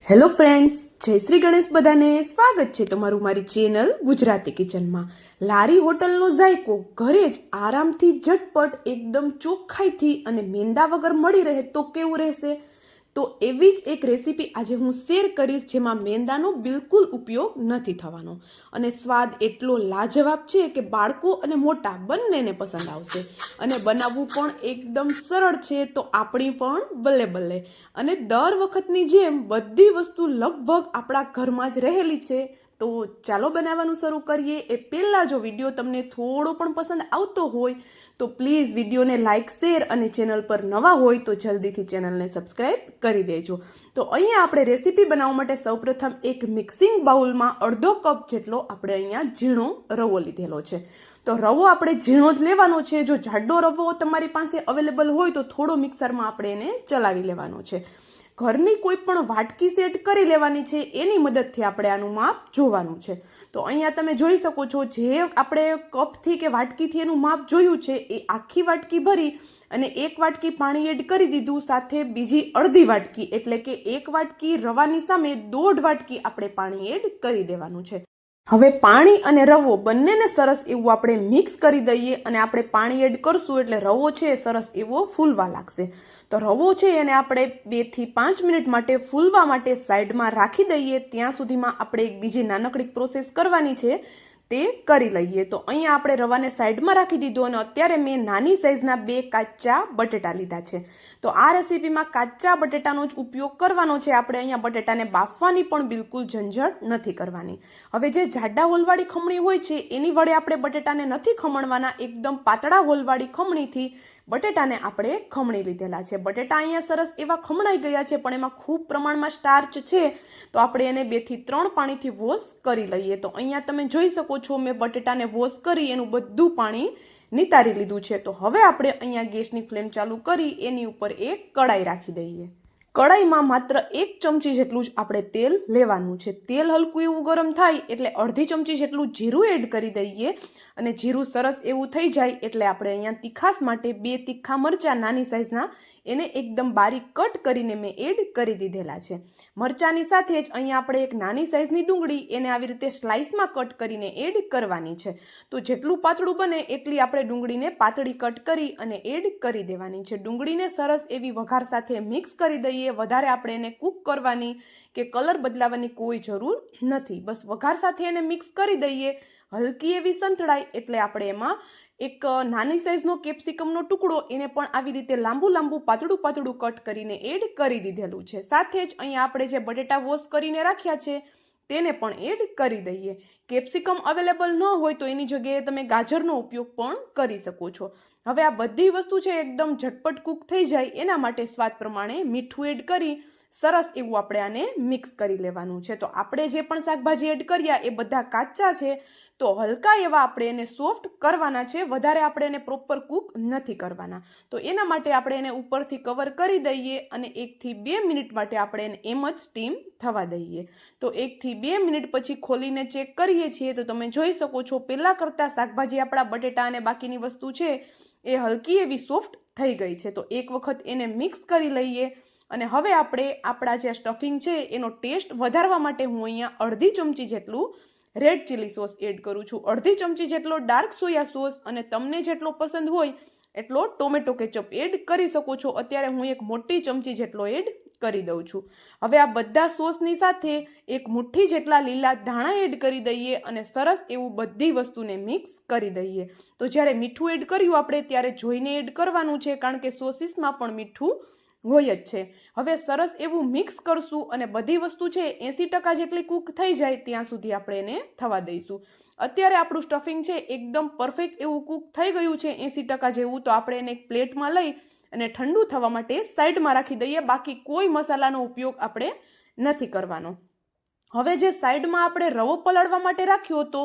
Hello friends, જય શ્રી ગણેશ. બધાને સ્વાગત છે તમારું મારી ચેનલ ગુજરાતી કિચનમાં. લારી હોટલનો જાયકો ઘરે જ આરામથી ઝટપટ એકદમ ચોખ્ખાઈથી અને મેંદા વગર મળી રહે તો કેવું રહેશે? તો એવી જ એક રેસીપી આજે હું શેર કરીશ જેમાં મેંદાનો બિલકુલ ઉપયોગ નથી થવાનો અને સ્વાદ એટલો લાજવાબ છે કે બાળકો અને મોટા બંનેને પસંદ આવશે અને બનાવવું પણ એકદમ સરળ છે. તો આપણી પણ બલ્લે બલ્લે અને દર વખતની જેમ બધી વસ્તુ લગભગ આપણા ઘરમાં જ રહેલી છે. તો ચાલો બનાવવાનું શરૂ કરીએ. એ પહેલાં જો વિડીયો તમને થોડો પણ પસંદ આવતો હોય તો પ્લીઝ વિડીયોને લાઇક, શેર અને ચેનલ પર નવા હોય તો જલ્દીથી ચેનલને સબસ્ક્રાઈબ કરી દેજો. તો અહીંયા આપણે રેસીપી બનાવવા માટે સૌપ્રથમ એક મિક્સિંગ બાઉલમાં અડધો કપ જેટલો આપણે અહીંયા ઝીણો રવો લીધેલો છે. તો રવો આપણે ઝીણો જ લેવાનો છે. જો જાડો રવો તમારી પાસે અવેલેબલ હોય તો થોડો મિક્સરમાં આપણે એને ચલાવી લેવાનો છે. ઘરની કોઈ પણ વાટકી સેટ કરી લેવાની છે, એની મદદથી આપણે આનું માપ જોવાનું છે. તો અહીંયા તમે જોઈ શકો છો, જે આપણે કપથી કે વાટકીથી એનું માપ જોયું છે એ આખી વાટકી ભરી અને એક વાટકી પાણી એડ કરી દીધું, સાથે બીજી અડધી વાટકી એટલે કે એક વાટકી રવાની સામે 1.5 વાટકી આપણે પાણી એડ કરી દેવાનું છે. હવે પાણી અને રવો બંનેને સરસ એવું આપણે મિક્સ કરી દઈએ અને આપણે પાણી એડ કરશું એટલે રવો છે સરસ એવો ફૂલવા લાગશે. તો રવો છે એને આપણે 2 થી 5 મિનિટ માટે ફૂલવા માટે સાઈડમાં રાખી દઈએ. ત્યાં સુધીમાં આપણે એક બીજી નાનકડી પ્રોસેસ કરવાની છે, તે કરી લઈએ. તો અહીંયા આપણે રવાને સાઈડમાં રાખી દીધો અને અત્યારે મેં નાની સાઈઝના 2 કાચા બટેટા લીધા છે. તો આ રેસીપીમાં કાચા બટેટાનો જ ઉપયોગ કરવાનો છે. આપણે અહીંયા બટેટાને બાફવાની પણ બિલકુલ ઝંઝટ નથી કરવાની. હવે જે જાડા હોલવાળી ખમણી હોય છે એની વડે આપણે બટેટાને નથી ખમણવાના. એકદમ પાતળા હોલવાળી ખમણીથી બટેટાને આપણે ખમણી લીધેલા છે. બટેટા અહીંયા સરસ એવા ખમણાઈ ગયા છે, પણ એમાં ખૂબ પ્રમાણમાં સ્ટાર્ચ છે, તો આપણે એને 2 થી 3 પાણીથી વોશ કરી લઈએ. તો અહીંયા તમે જોઈ શકો છો, મેં બટેટાને વોશ કરી એનું બધું પાણી નિતારી લીધું છે. તો હવે આપણે અહીંયા ગેસની ફ્લેમ ચાલુ કરી એની ઉપર એક કડાઈ રાખી દઈએ. કડાઈમાં માત્ર 1 ચમચી જેટલું જ આપણે તેલ લેવાનું છે. તેલ હલકું એવું ગરમ થાય એટલે અડધી ચમચી જેટલું જીરું એડ કરી દઈએ અને જીરું સરસ એવું થઈ જાય એટલે આપણે અહીંયા તીખાસ માટે 2 તીખા મરચાં નાની સાઈઝના એને એકદમ બારીક કટ કરીને મેં એડ કરી દીધેલા છે. મરચાંની સાથે જ અહીંયા આપણે એક નાની સાઈઝની ડુંગળી એને આવી રીતે સ્લાઇસમાં કટ કરીને એડ કરવાની છે. તો જેટલું પાતળું બને એટલી આપણે ડુંગળીને પાતળી કટ કરી અને એડ કરી દેવાની છે. ડુંગળીને સરસ એવી વઘાર સાથે મિક્સ કરી દઈએ. વધારે આપણે એને કૂક કરવાની કે કલર બદલાવાની કોઈ જરૂર નથી. બસ વઘાર સાથે એને મિક્સ કરી દઈએ. હલકી એવી સંતળાય એટલે આપણે એમાં એક નાની સાઈઝનો કેપ્સિકમનો ટુકડો એને પણ આવી રીતે લાંબુ પાતળું કટ કરીને એડ કરી દીધેલું છે. સાથે જ અહીંયા આપણે જે બટેટા વોશ કરીને રાખ્યા છે તેને પણ એડ કરી દઈએ. કેપ્સિકમ અવેલેબલ ન હોય તો એની જગ્યાએ તમે ગાજરનો ઉપયોગ પણ કરી શકો છો. હવે આ બધી વસ્તુ છે એકદમ ઝટપટ કૂક થઈ જાય એના માટે સ્વાદ પ્રમાણે મીઠું એડ કરી સરસ એવું આપણે આને મિક્સ કરી લેવાનું છે. તો આપણે જે પણ શાકભાજી એડ કર્યા એ બધા કાચા છે, તો હલકા એવા આપણે એને સોફ્ટ કરવાના છે. વધારે આપણે એને પ્રોપર કૂક નથી કરવાના. તો એના માટે આપણે એને ઉપરથી કવર કરી દઈએ અને 1 થી 2 મિનિટ માટે આપણે એને એમ જ સ્ટીમ થવા દઈએ. તો 1 થી 2 મિનિટ પછી ખોલીને ચેક કરીએ છીએ તો તમે જોઈ શકો છો, પહેલાં કરતાં શાકભાજી આપણા બટેટા અને બાકીની વસ્તુ છે એ હલકી એવી સોફ્ટ થઈ ગઈ છે. તો એક વખત એને મિક્સ કરી લઈએ અને હવે આપણે આપણા જે સ્ટફિંગ છે એનો ટેસ્ટ વધારવા માટે હું અહીંયા અડધી ચમચી જેટલું રેડ ચીલી સોસ એડ કરું છું, અડધી ચમચી જેટલો ડાર્ક સોયા સોસ અને તમને જેટલો પસંદ હોય એટલો ટોમેટો કેચઅપ એડ કરી શકો છો. અત્યારે હું એક મોટી ચમચી જેટલો એડ કરી દઉં છું. હવે આ બધા સોસની સાથે એક મુઠ્ઠી જેટલા લીલા ધાણા એડ કરી દઈએ અને સરસ એવું બધી વસ્તુને મિક્સ કરી દઈએ. તો જ્યારે મીઠું એડ કર્યું આપણે ત્યારે જોઈને એડ કરવાનું છે, કારણ કે સોસીસમાં પણ મીઠું હોય જ છે. હવે સરસ એવું મિક્સ કરશું અને બધી વસ્તુ છે 80% જેટલી કૂક થઈ જાય ત્યાં સુધી આપણે એને થવા દઈશું. અત્યારે આપણું સ્ટફિંગ છે એકદમ પરફેક્ટ એવું કૂક થઈ ગયું છે 80% જેવું. તો આપણે એને એક પ્લેટમાં લઈ અને ઠંડુ થવા માટે સાઈડમાં રાખી દઈએ. બાકી કોઈ મસાલાનો ઉપયોગ આપણે નથી કરવાનો. હવે જે સાઈડમાં આપણે રવો પલાળવા માટે રાખ્યો હતો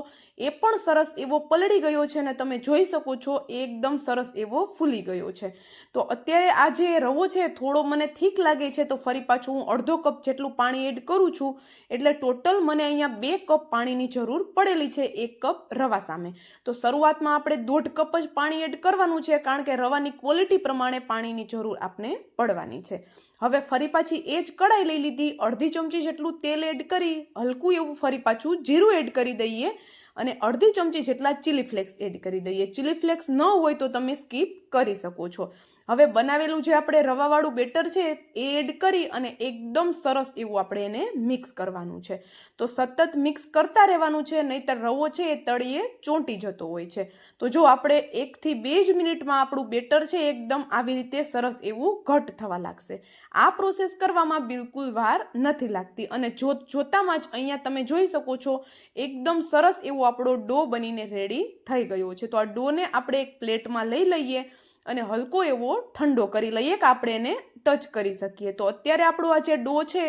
એ પણ સરસ એવો પલળી ગયો છે અને તમે જોઈ શકો છો એકદમ સરસ એવો ફૂલી ગયો છે. તો અત્યારે આ જે રવો છે થોડો મને થીક લાગે છે, તો ફરી પાછું હું અડધો કપ જેટલું પાણી એડ કરું છું. એટલે ટોટલ મને અહીંયા 2 કપ પાણીની જરૂર પડેલી છે 1 કપ રવા સામે. તો શરૂઆતમાં આપણે 1.5 કપ જ પાણી એડ કરવાનું છે, કારણ કે રવાની ક્વોલિટી પ્રમાણે પાણીની જરૂર આપણે પડવાની છે. હવે ફરી પાછી એ જ કડાઈ લઈ લીધી, અડધી ચમચી જેટલું તેલ એડ કરી હલકું એવું ફરી પાછું જીરું એડ કરી દઈએ અને અડધી ચમચી જેટલા ચીલી ફ્લેક્સ એડ કરી દઈએ. ચીલી ફ્લેક્સ ન હોય તો તમે સ્કીપ કરી શકો છો. હવે બનાવેલું જે આપણે રવાવાળું બેટર છે એ એડ કરી અને એકદમ સરસ એવું આપણે એને મિક્સ કરવાનું છે. તો સતત મિક્સ કરતા રહેવાનું છે, નહીંતર રવો છે એ તળીએ ચોંટી જતો હોય છે. તો જો આપણે 1 થી 2 જ મિનિટમાં આપણું બેટર છે એકદમ આવી રીતે સરસ એવું ઘટ થવા લાગશે. આ પ્રોસેસ કરવામાં બિલકુલ વાર નથી લાગતી અને જોતામાં જ અહીંયા તમે જોઈ શકો છો એકદમ સરસ એવો આપણો ડો બનીને રેડી થઈ ગયો છે. તો આ ડોને આપણે એક પ્લેટમાં લઈ લઈએ અને હલકો એવો ઠંડો કરી લઈએ કે આપણે એને ટચ કરી શકીએ. તો અત્યારે આપણો આ જે ડો છે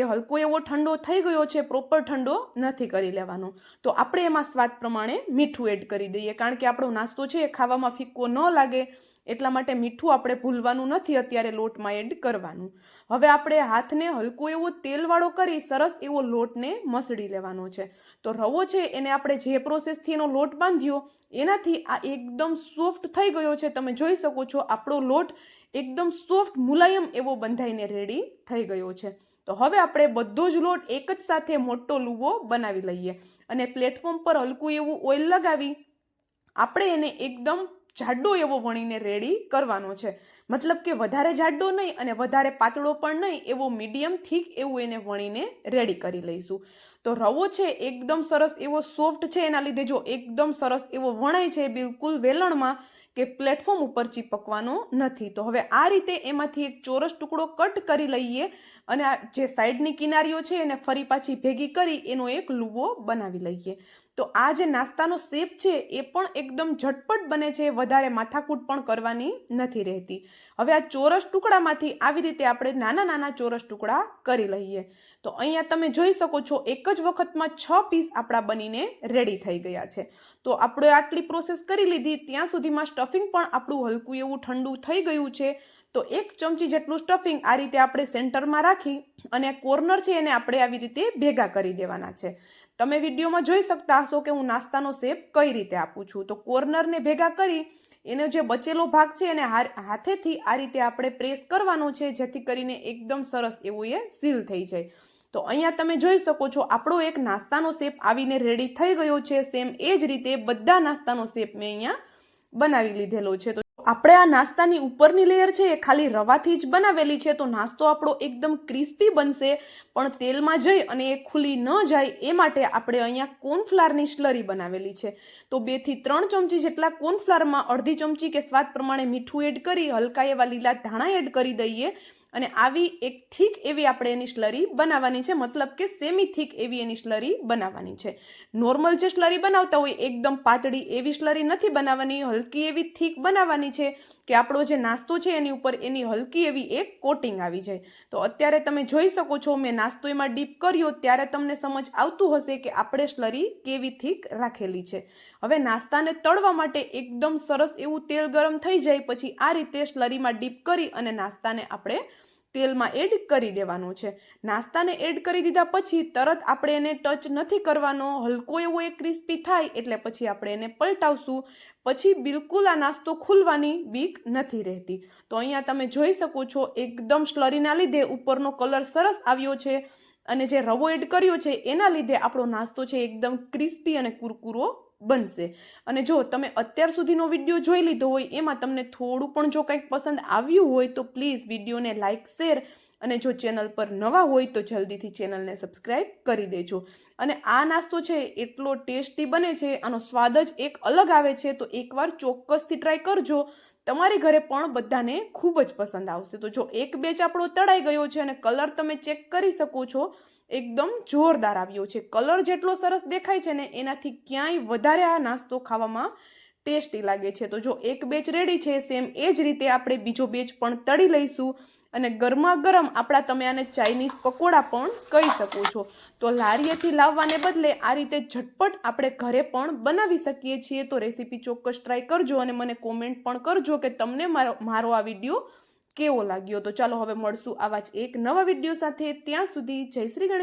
એ હલકો એવો ઠંડો થઈ ગયો છે, પ્રોપર ઠંડો નથી કરી લેવાનો. તો આપણે એમાં સ્વાદ પ્રમાણે મીઠું એડ કરી દઈએ, કારણ કે આપણો નાસ્તો છે એ ખાવામાં ફીકો ન લાગે એટલા માટે મીઠું આપણે ભૂલવાનું નથી અત્યારે લોટમાં એડ કરવાનું. હવે આપણે હાથને હલકો એવો તેલવાળો કરી સરસ એવો લોટને મસળી લેવાનો છે. તો રવો છે એને આપણે જે પ્રોસેસથી એનો લોટ બાંધ્યો એનાથી આ એકદમ સોફ્ટ થઈ ગયો છે. તમે જોઈ શકો છો આપણો લોટ એકદમ સોફ્ટ મુલાયમ એવો બંધાઈને રેડી થઈ ગયો છે. તો હવે આપણે બધો જ લોટ એક જ સાથે મોટો લુવો બનાવી લઈએ અને પ્લેટફોર્મ પર હલકું એવું ઓઇલ લગાવી આપણે એને એકદમ જાડો એવો વણીને રેડી કરવાનો છે. મતલબ કે વધારે જાડો નહીં અને વધારે પાતળો પણ નહીં, એવો મીડિયમ થીક એવું એને વણીને રેડી કરી લઈશું. તો રવો છે એકદમ સરસ એવો સોફ્ટ છે, એના લીધે જો એકદમ સરસ એવો વણાય છે, બિલકુલ વેલણમાં કે પ્લેટફોર્મ ઉપર ચીપકવાનો નથી. તો હવે આ રીતે એમાંથી એક ચોરસ ટુકડો કટ કરી લઈએ અને આ જે સાઈડની કિનારીઓ છે એને ફરી પાછી ભેગી કરી એનો એક લુવો બનાવી લઈએ. તો આ જે નાસ્તાનો શેપ છે એ પણ એકદમ ઝટપટ બને છે, વધારે માથાકૂટ પણ કરવાની નથી રહેતી. હવે આ ચોરસ ટુકડામાંથી આવી રીતે આપણે નાના નાના ચોરસ ટુકડા કરી લઈએ. તો અહીંયા તમે જોઈ શકો છો એક જ વખતમાં 6 પીસ આપણા બનીને રેડી થઈ ગયા છે. તો આપણે આટલી પ્રોસેસ કરી લીધી, ત્યાં સુધીમાં સ્ટફિંગ પણ આપણું હલકું એવું ઠંડુ થઈ ગયું છે. તો 1 ચમચી જેટલું સ્ટફિંગ આ રીતે આપણે સેન્ટરમાં રાખી અને કોર્નર છે એને આપણે આવી રીતે ભેગા કરી દેવાના છે. તમે વિડીયોમાં જોઈ શકતા હશો કે હું નાસ્તાનો શેપ કઈ રીતે આપું છું. તો કોર્નરને ભેગા કરી એનો જે બચેલો ભાગ છે એને હાથેથી આ રીતે આપણે પ્રેસ કરવાનો છે, જેથી કરીને એકદમ સરસ એવું એ સીલ થઈ જાય. તો અહીંયા તમે જોઈ શકો છો આપણો એક નાસ્તાનો શેપ આવીને રેડી થઈ ગયો છે. સેમ એ જ રીતે બધા નાસ્તાનો શેપ મેં અહીંયા બનાવી લીધેલો છે. તો આપણે આ નાસ્તાની ઉપરની લેયર છે એ ખાલી રવાથી જ બનાવેલી છે, તો નાસ્તો આપણો એકદમ ક્રિસ્પી બનશે પણ તેલમાં જઈ અને એ ખુલી ન જાય એ માટે આપણે અહીંયા કોર્નફ્લાવરની સ્લરી બનાવેલી છે. તો 2 થી 3 ચમચી જેટલા કોર્નફ્લાવરમાં અડધી ચમચી કે સ્વાદ પ્રમાણે મીઠું એડ કરી હલકા એવા લીલા ધાણા એડ કરી દઈએ અને આવી એક થીક એવી આપણે એની સ્લરી બનાવવાની છે. મતલબ કે સેમી થીક એવી એની સ્લરી બનાવવાની છે. નોર્મલ જે સ્લરી બનાવતા હોય એકદમ પાતળી એવી સ્લરી નથી બનાવવાની, હલકી એવી થીક બનાવવાની છે કે આપણો જે નાસ્તો છે એની ઉપર એની હલકી એવી એક કોટિંગ આવી જાય. તો અત્યારે તમે જોઈ શકો છો મેં નાસ્તો એમાં ડીપ કર્યો ત્યારે તમને સમજ આવતું હશે કે આપણે સ્લરી કેવી થીક રાખેલી છે. હવે નાસ્તાને તળવા માટે એકદમ સરસ એવું તેલ ગરમ થઈ જાય પછી આ રીતે સ્લરીમાં ડીપ કરી અને નાસ્તાને આપણે તેલમાં એડ કરી દેવાનું છે. નાસ્તાને એડ કરી દીધા પછી તરત આપણે એને ટચ નથી કરવાનો, હલકો એવો એક ક્રિસ્પી થાય એટલે પછી આપણે એને પલટાવશું. પછી બિલકુલ આ નાસ્તો ખુલવાની બીક નથી રહેતી. તો અહીંયા તમે જોઈ શકો છો એકદમ સ્લરીના લીધે ઉપરનો કલર સરસ આવ્યો છે અને જે રવો એડ કર્યો છે એના લીધે આપણો નાસ્તો છે એકદમ ક્રિસ્પી અને કુરકુરો બનશે. અને જો તમે અત્યાર સુધીનો વિડીયો જોઈ લીધો હોય એમાં તમને થોડું પણ જો કંઈક પસંદ આવ્યું હોય તો પ્લીઝ વિડીયોને લાઇક, શેર અને જો ચેનલ પર નવા હોય તો જલ્દીથી ચેનલને સબસ્ક્રાઈબ કરી દેજો. અને આ નાસ્તો છે એટલો ટેસ્ટી બને છે, આનો સ્વાદ જ એક અલગ આવે છે. તો એકવાર ચોક્કસથી ટ્રાય કરજો, તમારી ઘરે પણ બધાને ખૂબ જ પસંદ આવશે. તો જો એક બેચ આપણો તળાઈ ગયો છે અને કલર તમે ચેક કરી શકો છો એકદમ જોરદાર આવ્યો છે. કલર જેટલો સરસ દેખાય છે ને એનાથી ક્યાંય વધારે આ નાસ્તો ખાવામાં ટેસ્ટી લાગે છે. તો જો એક બેચ રેડી છે, સેમ એ જ રીતે આપણે બીજો બેચ પણ તળી લઈશું અને ગરમા ગરમ આપણા તમે આને ચાઇનીઝ પકોડા પણ કહી શકો છો. તો લારીએથી લાવવાને બદલે આ રીતે ઝટપટ આપણે ઘરે પણ બનાવી શકીએ છીએ. તો રેસીપી ચોક્કસ ટ્રાય કરજો અને મને કોમેન્ટ પણ કરજો કે તમને મારો આ વિડીયો કેવો લાગ્યો. તો ચાલો હવે મળશું આવા જ એક નવા વિડીયો સાથે. ત્યાં સુધી જય શ્રી ગણેશ.